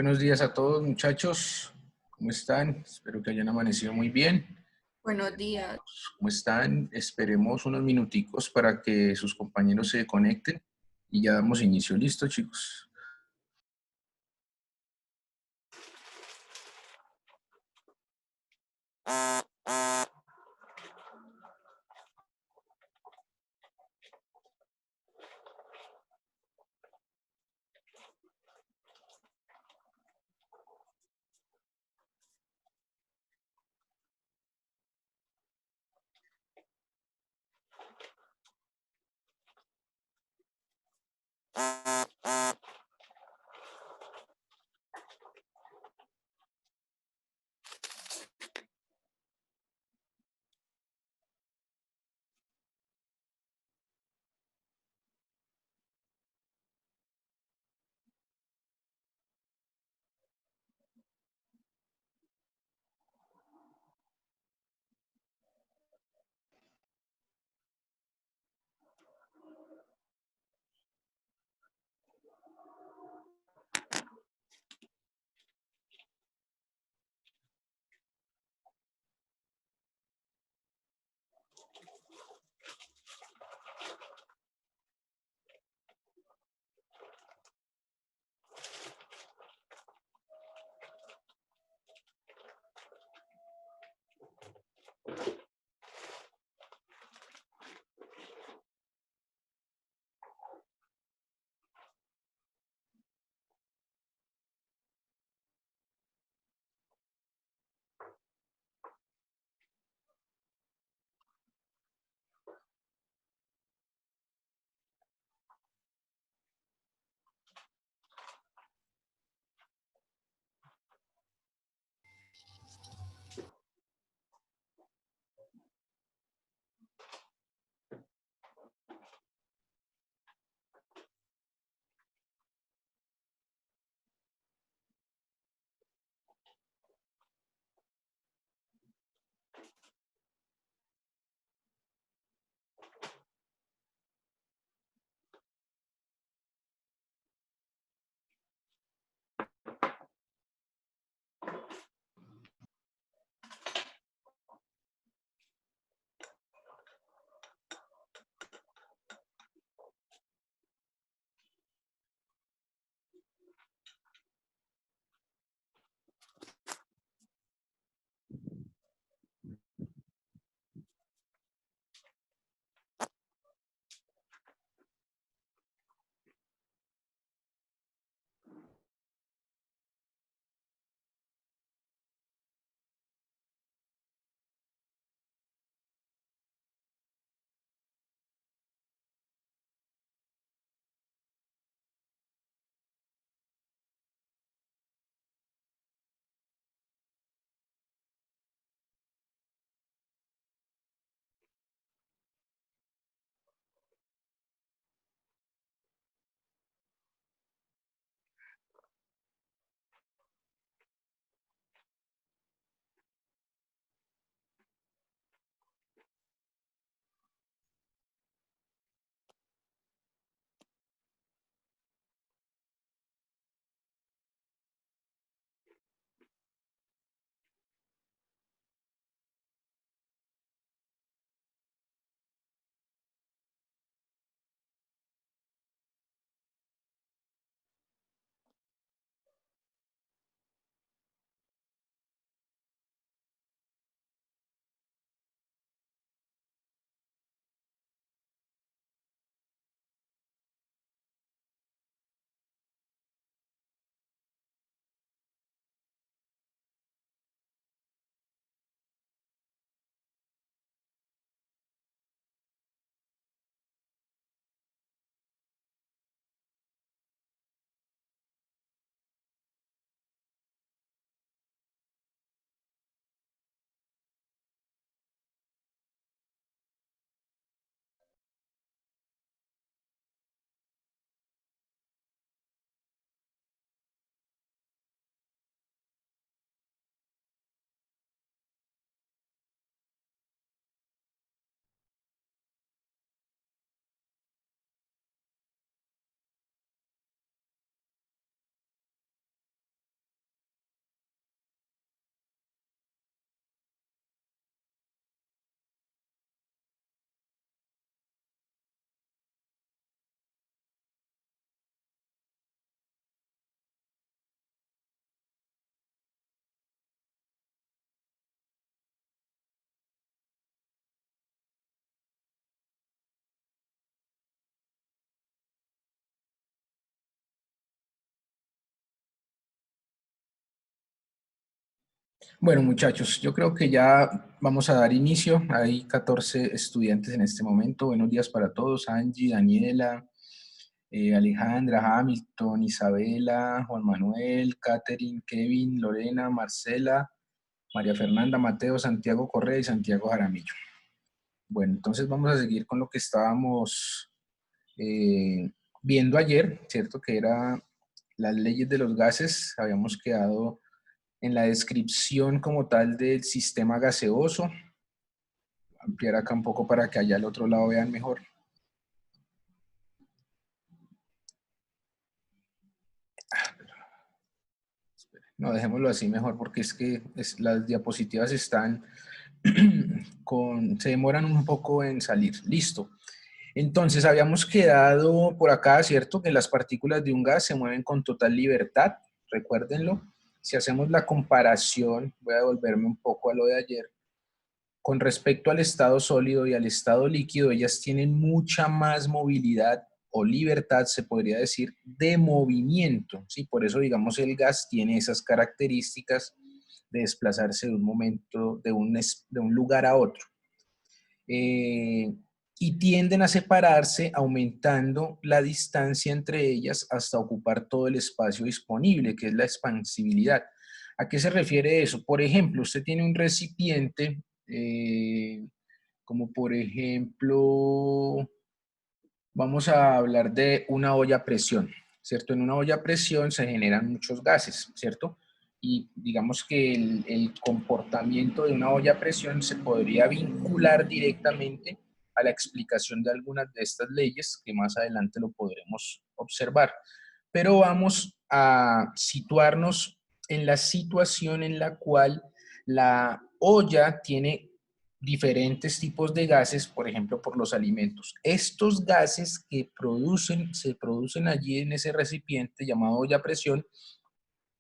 Buenos días a todos, muchachos. ¿Cómo están? Espero que hayan amanecido muy bien. Buenos días. ¿Cómo están? Esperemos unos minuticos para que sus compañeros se conecten y ya damos inicio. ¿Listo, chicos? Bueno, muchachos, yo creo que ya vamos a dar inicio. Hay 14 estudiantes en este momento. Buenos días para todos. Angie, Daniela, Alejandra, Hamilton, Isabela, Juan Manuel, Catherine, Kevin, Lorena, Marcela, María Fernanda, Mateo, Santiago Correa y Santiago Jaramillo. Bueno, entonces vamos a seguir con lo que estábamos viendo ayer, ¿cierto? Que era las leyes de los gases. Habíamos quedado en la descripción como tal del sistema gaseoso. Ampliar acá un poco para que allá al otro lado vean mejor. No, dejémoslo así mejor porque es que las diapositivas están se demoran un poco en salir. Listo. Entonces habíamos quedado por acá, ¿cierto? Que las partículas de un gas se mueven con total libertad. Recuérdenlo. Si hacemos la comparación, voy a devolverme un poco a lo de ayer. Con respecto al estado sólido y al estado líquido, ellas tienen mucha más movilidad o libertad, se podría decir, de movimiento, ¿sí? Por eso, digamos, el gas tiene esas características de desplazarse de un momento, de un lugar a otro. Y tienden a separarse aumentando la distancia entre ellas hasta ocupar todo el espacio disponible, que es la expansibilidad. ¿A qué se refiere eso? Por ejemplo, usted tiene un recipiente, como por ejemplo, vamos a hablar de una olla a presión, ¿cierto? En una olla a presión se generan muchos gases, ¿cierto? Y digamos que el comportamiento de una olla a presión se podría vincular directamente a la explicación de algunas de estas leyes que más adelante lo podremos observar. Pero vamos a situarnos en la situación en la cual la olla tiene diferentes tipos de gases, por ejemplo, por los alimentos. Estos gases que se producen allí en ese recipiente llamado olla a presión,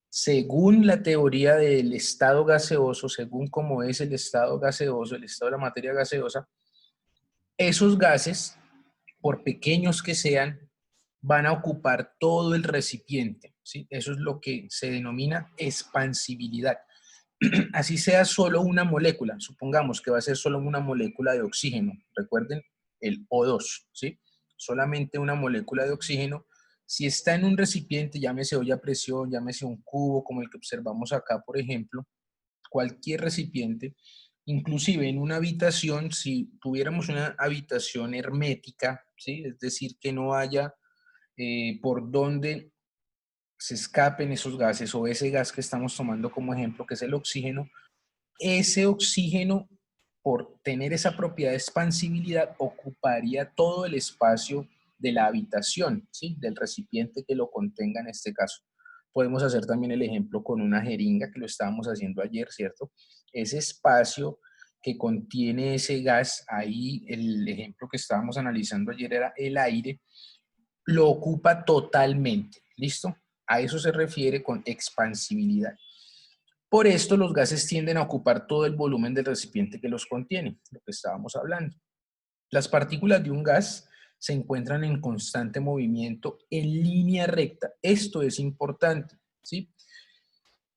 según la teoría del estado gaseoso, según cómo es el estado gaseoso, el estado de la materia gaseosa, esos gases, por pequeños que sean, van a ocupar todo el recipiente, ¿sí? Eso es lo que se denomina expansibilidad. Así sea solo una molécula, supongamos que va a ser solo una molécula de oxígeno, recuerden el O2, ¿sí? Solamente una molécula de oxígeno, si está en un recipiente, llámese olla a presión, llámese un cubo como el que observamos acá, por ejemplo, cualquier recipiente, inclusive en una habitación, si tuviéramos una habitación hermética, ¿sí? Es decir, que no haya por donde se escapen esos gases o ese gas que estamos tomando como ejemplo, que es el oxígeno, ese oxígeno, por tener esa propiedad de expansibilidad, ocuparía todo el espacio de la habitación, ¿sí? Del recipiente que lo contenga en este caso. Podemos hacer también el ejemplo con una jeringa, que lo estábamos haciendo ayer, ¿cierto? Ese espacio que contiene ese gas, ahí el ejemplo que estábamos analizando ayer era el aire, lo ocupa totalmente, ¿listo? A eso se refiere con expansibilidad. Por esto, los gases tienden a ocupar todo el volumen del recipiente que los contiene, lo que estábamos hablando. Las partículas de un gas se encuentran en constante movimiento en línea recta. Esto es importante, ¿sí?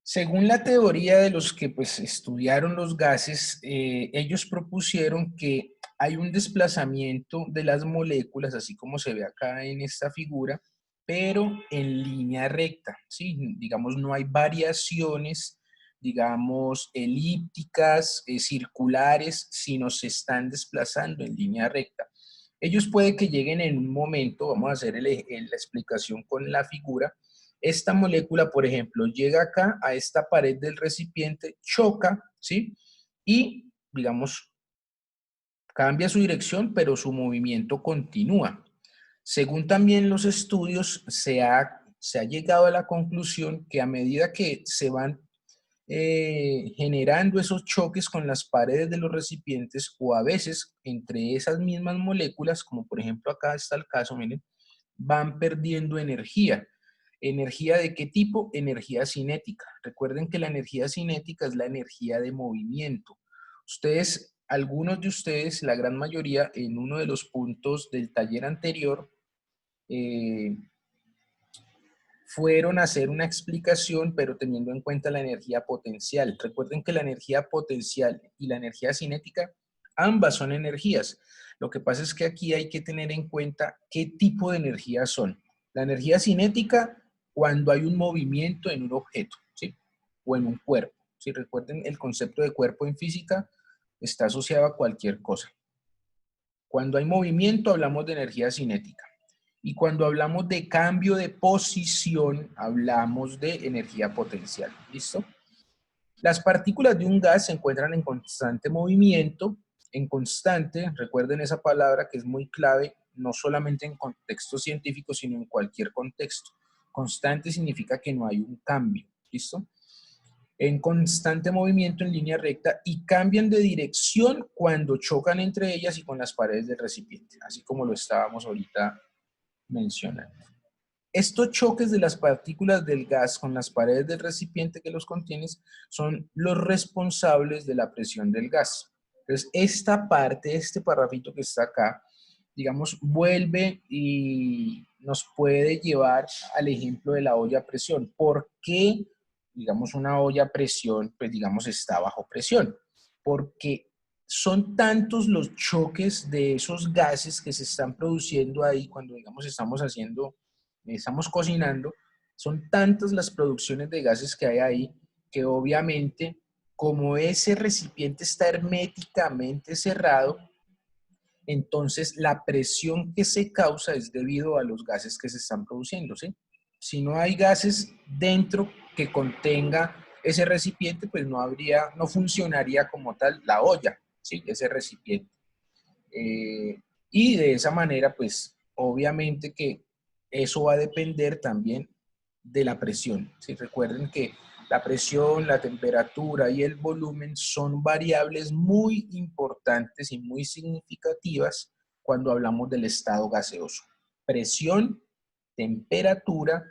Según la teoría de los que pues, estudiaron los gases, ellos propusieron que hay un desplazamiento de las moléculas, así como se ve acá en esta figura, pero en línea recta, ¿sí? Digamos, no hay variaciones, digamos, elípticas, circulares, sino se están desplazando en línea recta. Ellos puede que lleguen en un momento, vamos a hacer la explicación con la figura. Esta molécula, por ejemplo, llega acá a esta pared del recipiente, choca, ¿sí? Y, digamos, cambia su dirección, pero su movimiento continúa. Según también los estudios, se ha llegado a la conclusión que a medida que se van generando esos choques con las paredes de los recipientes o a veces entre esas mismas moléculas, como por ejemplo acá está el caso, miren, van perdiendo energía. ¿Energía de qué tipo? Energía cinética. Recuerden que la energía cinética es la energía de movimiento. Ustedes, algunos de ustedes, la gran mayoría, en uno de los puntos del taller anterior, eh, fueron a hacer una explicación, pero teniendo en cuenta la energía potencial. Recuerden que la energía potencial y la energía cinética, ambas son energías. Lo que pasa es que aquí hay que tener en cuenta qué tipo de energías son. La energía cinética, cuando hay un movimiento en un objeto, ¿sí? O en un cuerpo. Si recuerden, el concepto de cuerpo en física está asociado a cualquier cosa. Cuando hay movimiento hablamos de energía cinética. Y cuando hablamos de cambio de posición, hablamos de energía potencial. ¿Listo? Las partículas de un gas se encuentran en constante movimiento, en constante, recuerden esa palabra que es muy clave, no solamente en contexto científico, sino en cualquier contexto. Constante significa que no hay un cambio. ¿Listo? En constante movimiento en línea recta y cambian de dirección cuando chocan entre ellas y con las paredes del recipiente, así como lo estábamos ahorita mencionando. Estos choques de las partículas del gas con las paredes del recipiente que los contiene son los responsables de la presión del gas. Entonces, esta parte, este parrafito que está acá, digamos, vuelve y nos puede llevar al ejemplo de la olla a presión. ¿Por qué, digamos, una olla a presión, pues, digamos, está bajo presión? Porque son tantos los choques de esos gases que se están produciendo ahí cuando, digamos, estamos cocinando, son tantas las producciones de gases que hay ahí que obviamente, como ese recipiente está herméticamente cerrado, entonces la presión que se causa es debido a los gases que se están produciendo, ¿sí? Si no hay gases dentro que contenga ese recipiente, pues no funcionaría como tal la olla, ¿sí? Ese recipiente. Y de esa manera, pues obviamente que eso va a depender también de la presión. ¿Sí? Recuerden que la presión, la temperatura y el volumen son variables muy importantes y muy significativas cuando hablamos del estado gaseoso. Presión, temperatura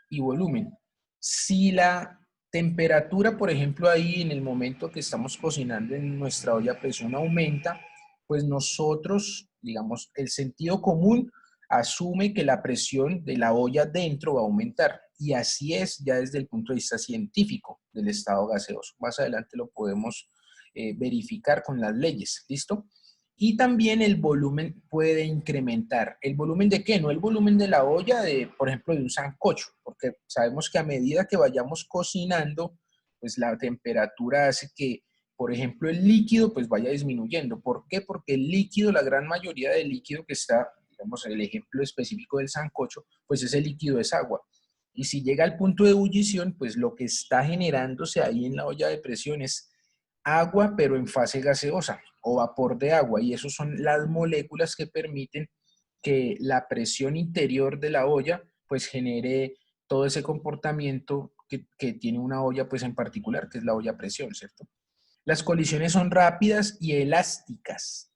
y volumen. Si la temperatura, por ejemplo, ahí en el momento que estamos cocinando en nuestra olla a presión aumenta, pues nosotros, digamos, el sentido común asume que la presión de la olla dentro va a aumentar. Y así es ya desde el punto de vista científico del estado gaseoso. Más adelante lo podemos verificar con las leyes, ¿listo? Y también el volumen puede incrementar. ¿El volumen de qué? No el volumen de la olla, por ejemplo, de un sancocho, porque sabemos que a medida que vayamos cocinando, pues la temperatura hace que, por ejemplo, el líquido pues vaya disminuyendo. ¿Por qué? Porque el líquido, la gran mayoría del líquido que está, digamos, el ejemplo específico del sancocho, pues ese líquido es agua. Y si llega al punto de ebullición, pues lo que está generándose ahí en la olla de presión es agua, pero en fase gaseosa o vapor de agua. Y esas son las moléculas que permiten que la presión interior de la olla pues genere todo ese comportamiento que tiene una olla pues en particular, que es la olla a presión, ¿cierto? Las colisiones son rápidas y elásticas.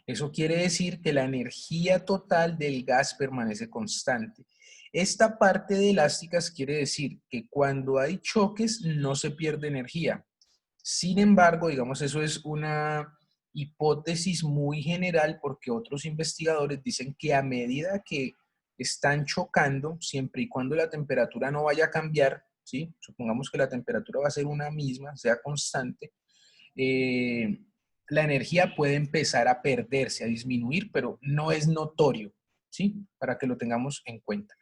Eso quiere decir que la energía total del gas permanece constante. Esta parte de elásticas quiere decir que cuando hay choques no se pierde energía. Sin embargo, digamos, eso es una hipótesis muy general porque otros investigadores dicen que a medida que están chocando, siempre y cuando la temperatura no vaya a cambiar, ¿sí? Supongamos que la temperatura va a ser una misma, sea constante, eh, la energía puede empezar a perderse, a disminuir, pero no es notorio, ¿sí? Para que lo tengamos en cuenta.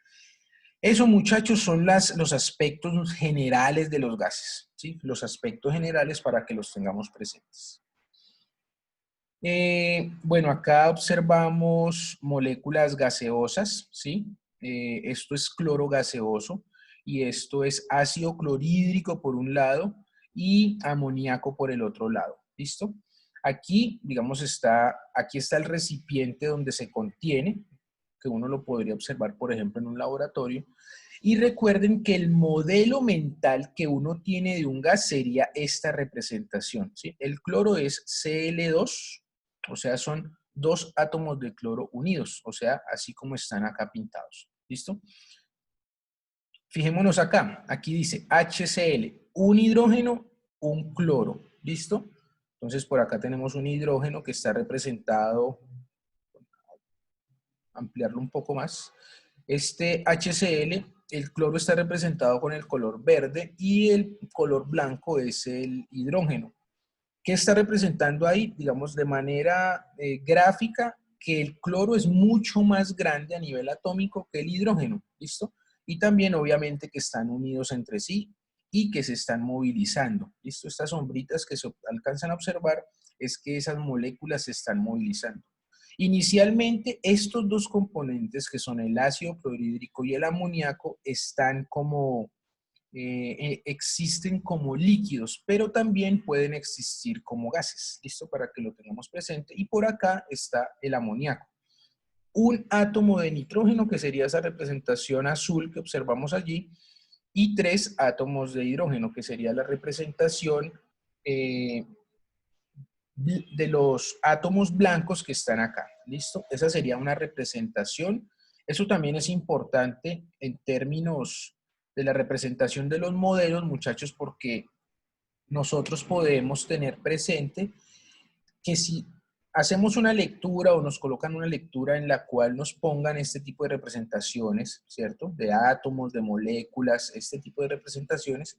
Eso, muchachos, son los aspectos generales de los gases, ¿sí? Los aspectos generales para que los tengamos presentes. Bueno, acá observamos moléculas gaseosas, ¿sí? Esto es cloro gaseoso y esto es ácido clorhídrico por un lado y amoníaco por el otro lado, ¿listo? Aquí, digamos, aquí está el recipiente donde se contiene, que uno lo podría observar, por ejemplo, en un laboratorio. Y recuerden que el modelo mental que uno tiene de un gas sería esta representación, ¿sí? El cloro es Cl2, o sea, son dos átomos de cloro unidos, o sea, así como están acá pintados. ¿Listo? Fijémonos acá, aquí dice HCl, un hidrógeno, un cloro. ¿Listo? Entonces por acá tenemos un hidrógeno que está representado, ampliarlo un poco más, Este HCl, el cloro está representado con el color verde y el color blanco es el hidrógeno. ¿Qué está representando ahí? Digamos, de manera gráfica, que el cloro es mucho más grande a nivel atómico que el hidrógeno, ¿listo? Y también, obviamente, que están unidos entre sí y que se están movilizando, ¿listo? Estas sombritas que se alcanzan a observar es que esas moléculas se están movilizando. Inicialmente, estos dos componentes, que son el ácido clorhídrico y el amoníaco, están como existen como líquidos, pero también pueden existir como gases. ¿Listo? Para que lo tengamos presente. Y por acá está el amoníaco. Un átomo de nitrógeno, que sería esa representación azul que observamos allí, y 3 átomos de hidrógeno, que sería la representación de los átomos blancos que están acá. ¿Listo? Esa sería una representación. Eso también es importante en términos de la representación de los modelos, muchachos, porque nosotros podemos tener presente que si hacemos una lectura o nos colocan una lectura en la cual nos pongan este tipo de representaciones, ¿cierto? De átomos, de moléculas, este tipo de representaciones,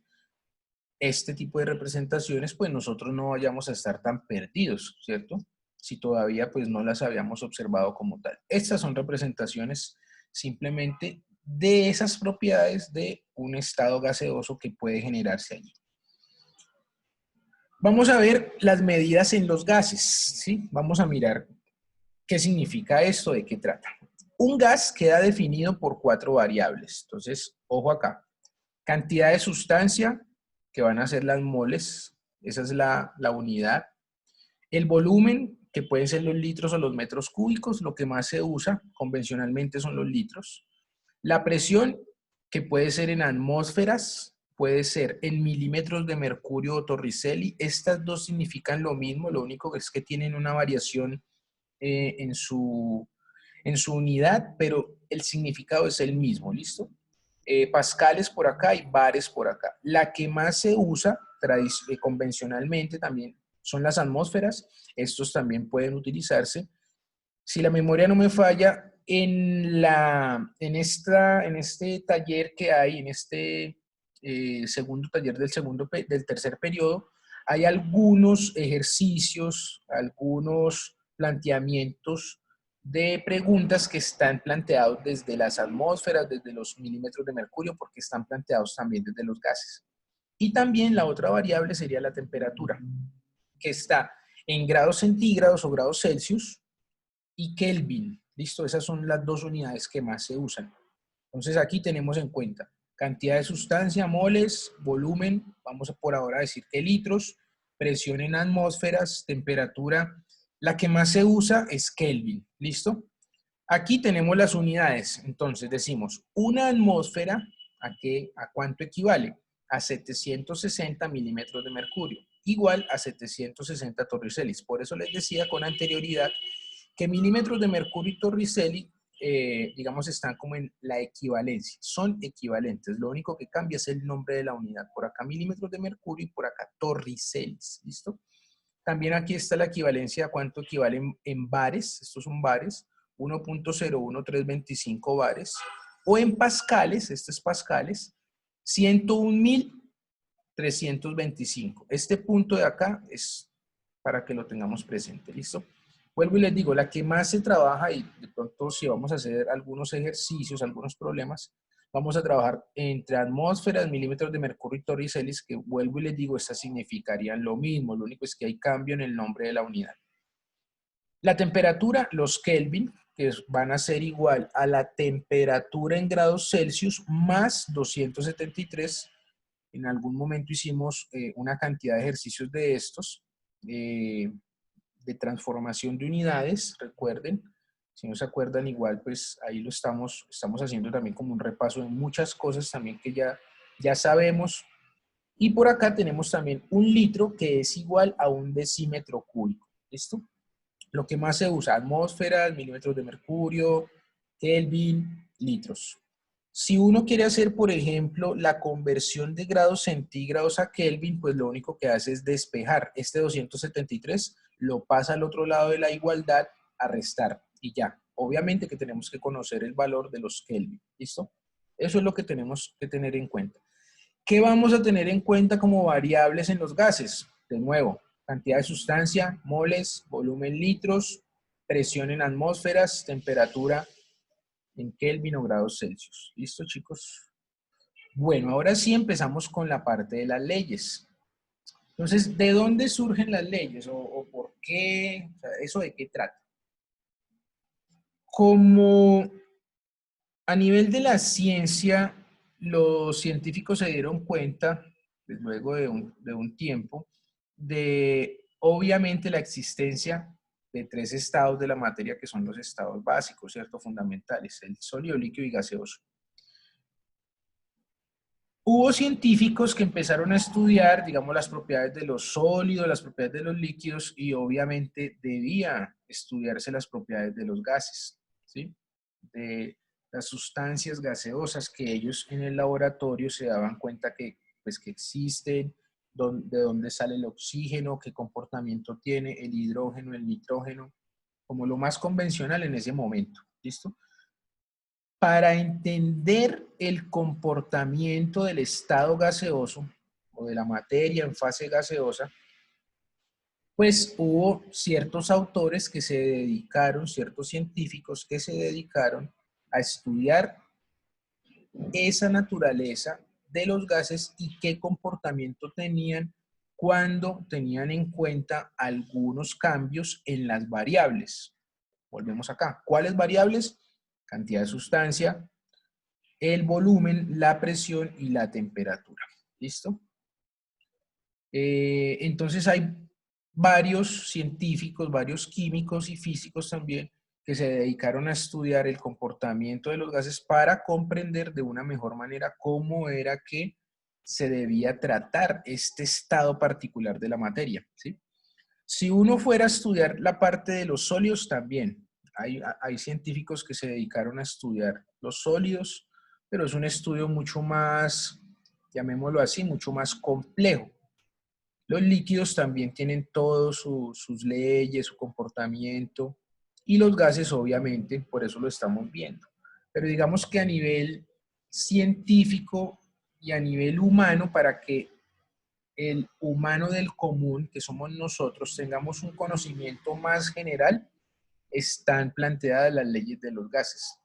pues nosotros no vayamos a estar tan perdidos, ¿cierto? Si todavía pues no las habíamos observado como tal. Estas son representaciones simplemente de esas propiedades de un estado gaseoso que puede generarse allí. Vamos a ver las medidas en los gases, ¿sí? Vamos a mirar qué significa esto, de qué trata. Un gas queda definido por 4 variables. Entonces, ojo acá. Cantidad de sustancia, que van a ser las moles, esa es la unidad. El volumen, que pueden ser los litros o los metros cúbicos, lo que más se usa convencionalmente son los litros. La presión, que puede ser en atmósferas, puede ser en milímetros de mercurio o Torricelli. Estas dos significan lo mismo, lo único es que tienen una variación en su unidad, pero el significado es el mismo, ¿listo? Pascales por acá y bares por acá. La que más se usa convencionalmente también son las atmósferas. Estos también pueden utilizarse. Si la memoria no me falla, en este taller que hay, en este segundo taller del tercer periodo, hay algunos ejercicios, algunos planteamientos de preguntas que están planteados desde las atmósferas, desde los milímetros de mercurio, porque están planteados también desde los gases. Y también la otra variable sería la temperatura, que está en grados centígrados o grados Celsius, y Kelvin. ¿Listo? Esas son las dos unidades que más se usan. Entonces aquí tenemos en cuenta cantidad de sustancia, moles, volumen, vamos a por ahora a decir que litros, presión en atmósferas, temperatura. La que más se usa es Kelvin. ¿Listo? Aquí tenemos las unidades. Entonces decimos, una atmósfera, ¿a cuánto equivale? A 760 milímetros de mercurio, igual a 760 torricelis. Por eso les decía con anterioridad que milímetros de mercurio y torricelli, digamos, están como en la equivalencia. Son equivalentes. Lo único que cambia es el nombre de la unidad. Por acá milímetros de mercurio y por acá torricelis. ¿Listo? También aquí está la equivalencia a cuánto equivale en bares. Estos son bares. 1.01325 bares. O en pascales, este es pascales, 101.325. Este punto de acá es para que lo tengamos presente. ¿Listo? Vuelvo y les digo, la que más se trabaja, y de pronto si vamos a hacer algunos ejercicios, algunos problemas, vamos a trabajar entre atmósferas, milímetros de mercurio y torricelis, que vuelvo y les digo, estas significarían lo mismo, lo único es que hay cambio en el nombre de la unidad. La temperatura, los Kelvin, que van a ser igual a la temperatura en grados Celsius más 273. En algún momento hicimos una cantidad de ejercicios de estos, de transformación de unidades, recuerden. Si no se acuerdan, igual, pues ahí lo estamos haciendo también como un repaso de muchas cosas también que ya sabemos. Y por acá tenemos también un litro, que es igual a un decímetro cúbico. ¿Listo? Lo que más se usa, atmósferas, milímetros de mercurio, Kelvin, litros. Si uno quiere hacer, por ejemplo, la conversión de grados centígrados a Kelvin, pues lo único que hace es despejar este 273, lo pasa al otro lado de la igualdad a restar y ya. obviamente que tenemos que conocer el valor de los Kelvin, ¿listo? Eso es lo que tenemos que tener en cuenta. ¿Qué vamos a tener en cuenta como variables en los gases? De nuevo, cantidad de sustancia, moles, volumen litros, presión en atmósferas, temperatura en Kelvin o grados Celsius. ¿Listo, chicos? Bueno, ahora sí empezamos con la parte de las leyes. Entonces, ¿de dónde surgen las leyes? ¿O por qué? O sea, ¿eso de qué trata? Como a nivel de la ciencia, los científicos se dieron cuenta, pues, luego de un tiempo, de obviamente la existencia de tres estados de la materia que son los estados básicos, ¿cierto? Fundamentales, el sólido, líquido y gaseoso. Hubo científicos que empezaron a estudiar, digamos, las propiedades de los sólidos, las propiedades de los líquidos y obviamente debía estudiarse las propiedades de los gases, ¿sí? De las sustancias gaseosas que ellos en el laboratorio se daban cuenta que, pues, que existen, de dónde sale el oxígeno, qué comportamiento tiene el hidrógeno, el nitrógeno, como lo más convencional en ese momento, ¿listo? Para entender el comportamiento del estado gaseoso o de la materia en fase gaseosa, pues hubo ciertos autores que se dedicaron, ciertos científicos que se dedicaron a estudiar esa naturaleza de los gases y qué comportamiento tenían cuando tenían en cuenta algunos cambios en las variables. Volvemos acá. ¿Cuáles variables? Cantidad de sustancia, el volumen, la presión y la temperatura. ¿Listo? Entonces hay varios científicos, varios químicos y físicos también que se dedicaron a estudiar el comportamiento de los gases para comprender de una mejor manera cómo era que se debía tratar este estado particular de la materia, ¿sí? Si uno fuera a estudiar la parte de los sólidos también, hay científicos que se dedicaron a estudiar los sólidos, pero es un estudio mucho más, llamémoslo así, mucho más complejo. Los líquidos también tienen todas sus leyes, su comportamiento, y los gases obviamente, por eso lo estamos viendo. Pero digamos que a nivel científico y a nivel humano, para que el humano del común, que somos nosotros, tengamos un conocimiento más general, están planteadas las leyes de los gases.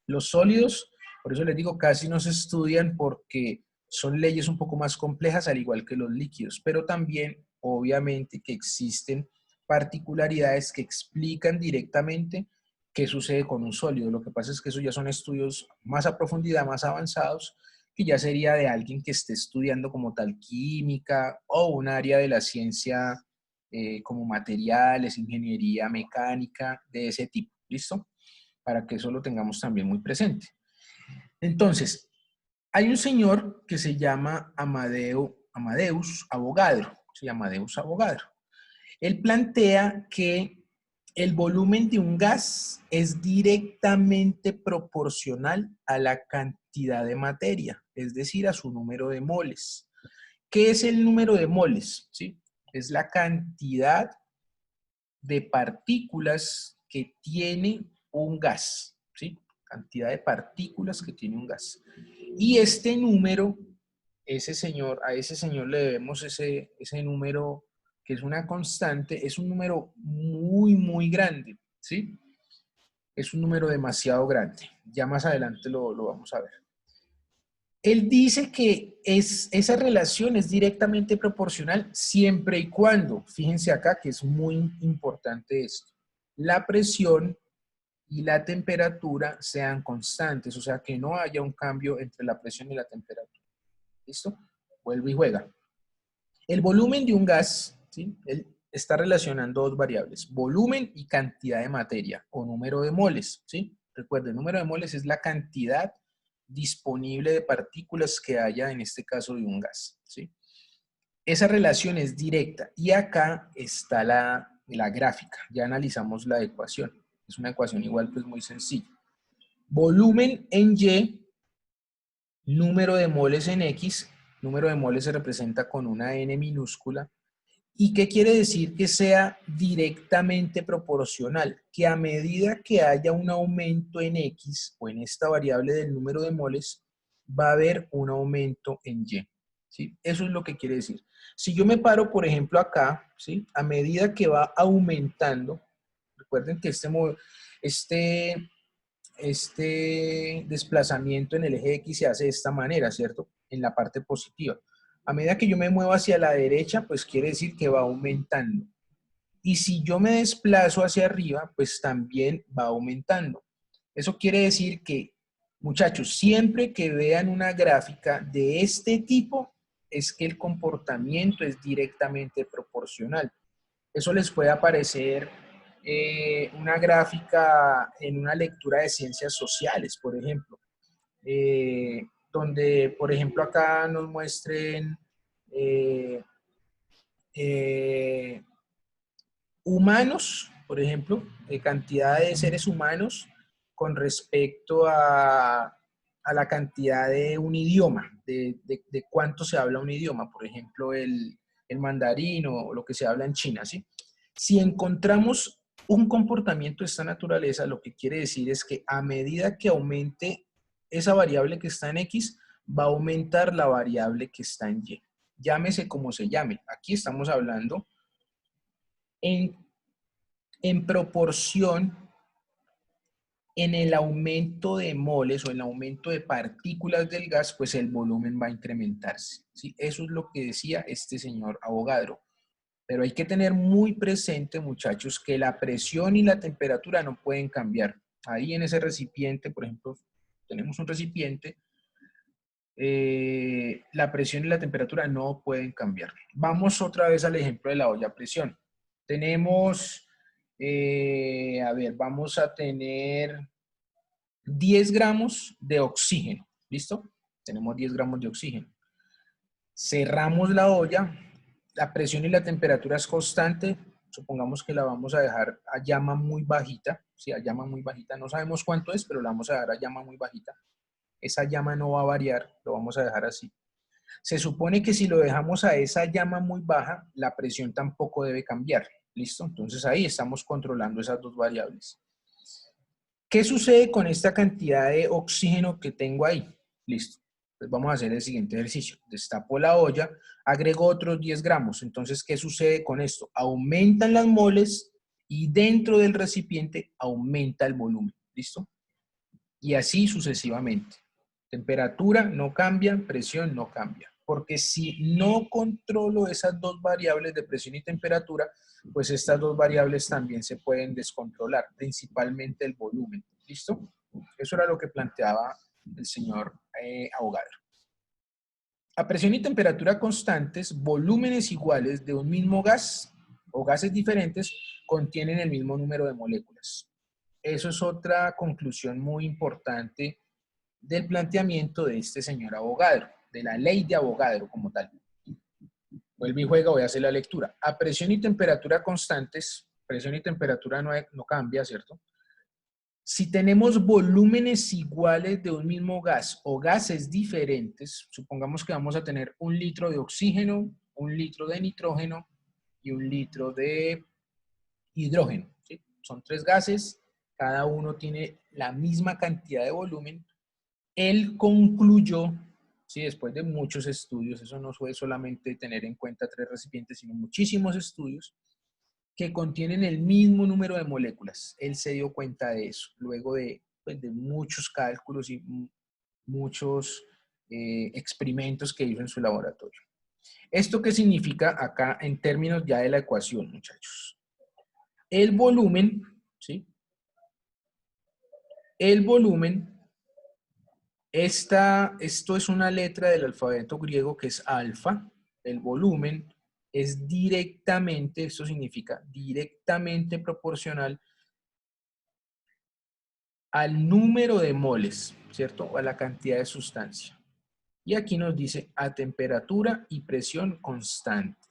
Los sólidos, por eso les digo, casi no se estudian porque son leyes un poco más complejas, al igual que los líquidos, pero también, obviamente, que existen particularidades que explican directamente qué sucede con un sólido. Lo que pasa es que eso ya son estudios más a profundidad, más avanzados, que ya sería de alguien que esté estudiando como tal química o un área de la ciencia como materiales, ingeniería mecánica, de ese tipo. ¿Listo? Para que eso lo tengamos también muy presente. Entonces, hay un señor que se llama Amadeus Avogadro. Se llama Amadeus Avogadro. Él plantea que el volumen de un gas es directamente proporcional a la cantidad de materia, es decir, a su número de moles. ¿Qué es el número de moles? ¿Sí? Es la cantidad de partículas que tiene un gas, ¿sí? Cantidad de partículas que tiene un gas. Y este número, a ese señor le debemos ese número que es una constante, es un número muy, muy grande, ¿sí? Es un número demasiado grande. Ya más adelante lo vamos a ver. Él dice que esa relación es directamente proporcional siempre y cuando, fíjense acá que es muy importante esto, la presión y la temperatura sean constantes, o sea que no haya un cambio entre la presión y la temperatura. ¿Listo? Vuelve y juega. El volumen de un gas, ¿sí? Él está relacionando dos variables, volumen y cantidad de materia o número de moles, ¿sí? Recuerden, el número de moles es la cantidad disponible de partículas que haya en este caso de un gas, ¿sí? Esa relación es directa y acá está la gráfica, ya analizamos la ecuación, es una ecuación igual pues muy sencilla. Volumen en Y, número de moles en X, número de moles se representa con una N minúscula ¿Y qué quiere decir que sea directamente proporcional? Que a medida que haya un aumento en X o en esta variable del número de moles, va a haber un aumento en Y. ¿Sí? Eso es lo que quiere decir. Si yo me paro, por ejemplo, acá, ¿sí? A medida que va aumentando, recuerden que este desplazamiento en el eje X se hace de esta manera, ¿cierto? En la parte positiva. A medida que yo me muevo hacia la derecha, pues quiere decir que va aumentando. Y si yo me desplazo hacia arriba, pues también va aumentando. Eso quiere decir que, muchachos, siempre que vean una gráfica de este tipo, es que el comportamiento es directamente proporcional. Eso les puede aparecer una gráfica en una lectura de ciencias sociales, por ejemplo, donde, por ejemplo, acá nos muestren eh, eh, humanos, por ejemplo, cantidad de seres humanos con respecto a la cantidad de un idioma, de cuánto se habla un idioma, por ejemplo, el mandarín o lo que se habla en China, ¿sí? Si encontramos un comportamiento de esta naturaleza, lo que quiere decir es que a medida que aumente esa variable que está en X, va a aumentar la variable que está en Y. Llámese como se llame. Aquí estamos hablando en, en proporción en el aumento de moles o en el aumento de partículas del gas, pues el volumen va a incrementarse. ¿Sí? Eso es lo que decía este señor Avogadro. Pero hay que tener muy presente, muchachos, que la presión y la temperatura no pueden cambiar. Ahí en ese recipiente, por ejemplo, tenemos un recipiente, la presión y la temperatura no pueden cambiar. Vamos otra vez al ejemplo de la olla a presión. Tenemos, a ver, vamos a tener 10 gramos de oxígeno, ¿listo? Tenemos 10 gramos de oxígeno. Cerramos la olla, la presión y la temperatura es constante, supongamos que la vamos a dejar a llama muy bajita, sí, a llama muy bajita, no sabemos cuánto es, pero la vamos a dejar a llama muy bajita. Esa llama no va a variar, lo vamos a dejar así. Se supone que si lo dejamos a esa llama muy baja, la presión tampoco debe cambiar, ¿listo? Entonces ahí estamos controlando esas dos variables. ¿Qué sucede con esta cantidad de oxígeno que tengo ahí? Listo. Pues vamos a hacer el siguiente ejercicio. Destapo la olla, agrego otros 10 gramos. Entonces, ¿qué sucede con esto? Aumentan las moles y dentro del recipiente aumenta el volumen. ¿Listo? Y así sucesivamente. Temperatura no cambia, presión no cambia. Porque si no controlo esas dos variables de presión y temperatura, pues estas dos variables también se pueden descontrolar, principalmente el volumen. ¿Listo? Eso era lo que planteaba el señor Avogadro. A presión y temperatura constantes, volúmenes iguales de un mismo gas o gases diferentes contienen el mismo número de moléculas. Eso es otra conclusión muy importante del planteamiento de este señor Avogadro, de la ley de Avogadro como tal. Vuelve y juega, voy a hacer la lectura. A presión y temperatura constantes, presión y temperatura no cambia, ¿cierto? Si tenemos volúmenes iguales de un mismo gas o gases diferentes, supongamos que vamos a tener 1 litro de oxígeno, 1 litro de nitrógeno y 1 litro de hidrógeno. ¿Sí? Son 3 gases, cada uno tiene la misma cantidad de volumen. Él concluyó, ¿sí? Después de muchos estudios, eso no fue solamente tener en cuenta 3 recipientes, sino muchísimos estudios, que contienen el mismo número de moléculas. Él se dio cuenta de eso, luego de, pues, de muchos cálculos y muchos experimentos que hizo en su laboratorio. ¿Esto qué significa acá en términos ya de la ecuación, muchachos? El volumen, ¿sí? El volumen, esto es una letra del alfabeto griego que es alfa. El volumen es directamente, esto significa directamente proporcional al número de moles, ¿cierto? O a la cantidad de sustancia. Y aquí nos dice a temperatura y presión constante.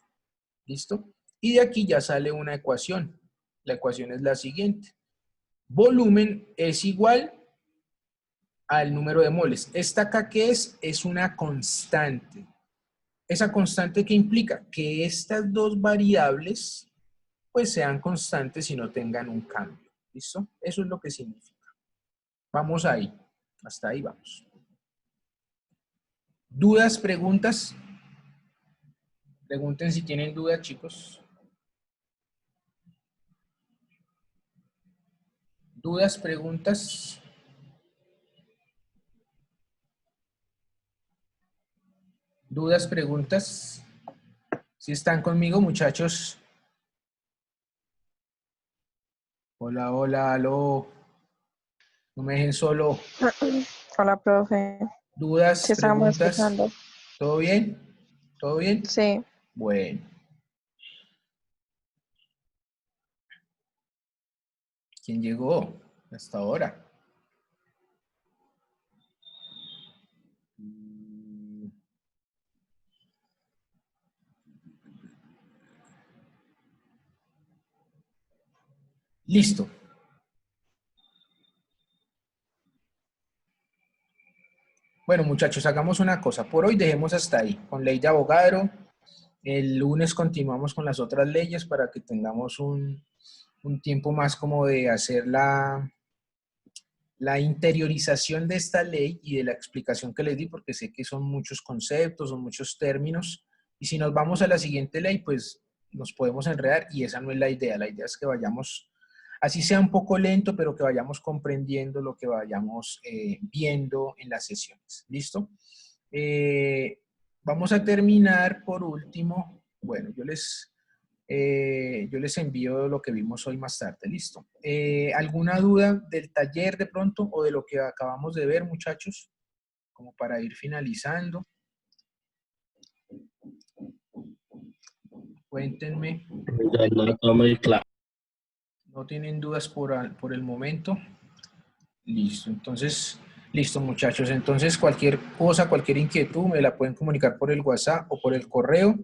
¿Listo? Y de aquí ya sale una ecuación. La ecuación es la siguiente. Volumen es igual al número de moles. Esta acá que es una constante. esa constante, ¿qué implica? Que estas dos variables pues sean constantes y no tengan un cambio. ¿Listo? Eso es lo que significa. Vamos ahí. Hasta ahí vamos. ¿Dudas, preguntas? Pregunten si tienen dudas, chicos. ¿Dudas, preguntas? ¿Dudas, preguntas? ¿Sí están conmigo, muchachos? Hola, hola, aló. No me dejen solo. Hola, profe. ¿Dudas, Sí, estábamos preguntas? escuchando. ¿Todo bien? ¿Todo bien? Sí. Bueno. ¿Quién llegó hasta ahora? Listo. Bueno, muchachos, hagamos una cosa. Por hoy dejemos hasta ahí, con ley de Avogadro. El lunes continuamos con las otras leyes para que tengamos un tiempo más como de hacer la interiorización de esta ley y de la explicación que les di, porque sé que son muchos conceptos, son muchos términos, y si nos vamos a la siguiente ley, pues nos podemos enredar y esa no es la idea. La idea es que vayamos, así sea un poco lento, pero que vayamos comprendiendo lo que vayamos viendo en las sesiones. ¿Listo? Vamos a terminar por último. Bueno, yo les envío lo que vimos hoy más tarde, listo. ¿Alguna duda del taller de pronto o de lo que acabamos de ver, muchachos? Como para ir finalizando. Cuéntenme. No, todo muy claro. ¿No tienen dudas por el momento? Listo, entonces, listo muchachos. Entonces cualquier cosa, cualquier inquietud me la pueden comunicar por el WhatsApp o por el correo.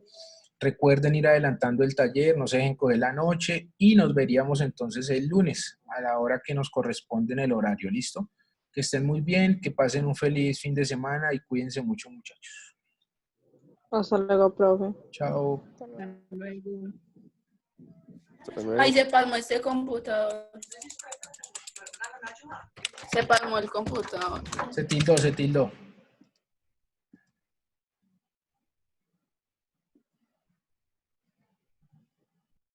Recuerden ir adelantando el taller, no se dejen coger la noche y nos veríamos entonces el lunes a la hora que nos corresponde en el horario, ¿listo? Que estén muy bien, que pasen un feliz fin de semana y cuídense mucho, muchachos. Hasta luego, profe. Chao. Hasta luego. Ay, se palmó este computador. Se palmó el computador. Se tildó, se tildó.